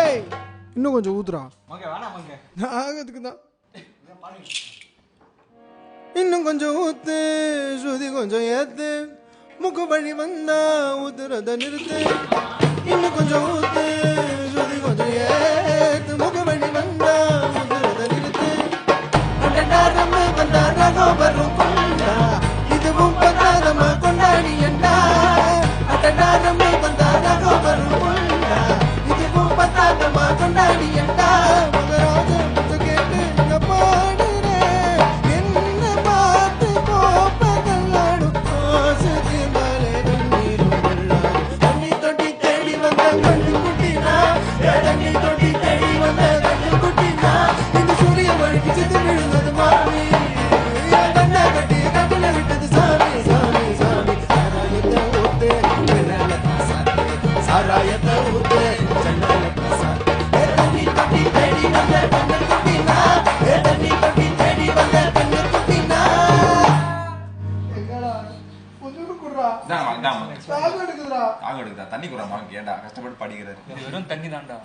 ஏய் இன்னும் கொஞ்சம் ஊத்துறா. மங்க வேணாம் மங்க. அதுக்கு தான். இன்னும் கொஞ்சம் ஊத்து, சுதி கொஞ்சம் ஏத்து, முக்கு வழி வந்தா ஊத்துறத நிறுத்து. இன்னும் கொஞ்சம் ஊத்து, சுதி கொஞ்சம் ஏத்து, முக்கு வழி வந்தா ஊத்துறத நிறுத்து. அடடாரம் வந்தா ரகம் வரும் கொண்டா, இதுவும் பத்தாதமா கொண்டாடி என்றா. அடடாரம் வந்தா ரகம் வரும் கொண்டா, இதுவும் பத்தாதமா கொண்டாடி என்றா. மகராஜ முத்து கேட்டு இங்க பாடுறேன், என்ன பார்த்து கோப்பதல்லாடும் ஆசைக்கு மேலே தண்ணீரும் வெள்ளாடும். தண்ணி தொட்டி தேடி வந்த கண்ணு குட்டினா, தண்ணி தொட்டி தேடி வந்த கண்ணு குட்டினா, இந்த சூரிய வழிக்கு சித்து விழுந்தது மாமி. கண்ணை கட்டி கட்டில விட்டது சாமி சாமி சாமி. சாராயத்தை ஊத்து விரல சாத்து, சாராயத்தை ஊத்து சென்னல சாத்து. தண்ணி தொட்டி தேடி வந்த கண்ணு குட்டினா, தண்ணி தொட்டி தேடி வந்த கண்ணு குட்டினா. எங்கடா கொஞ்சம் குடுறா. தாகம் எடுக்குதுடா. தண்ணி குறா மாங்க ஏண்டா கஷ்டப்பட்டு படிக்கிறாரு. வெறும் தண்ணி தான்டா.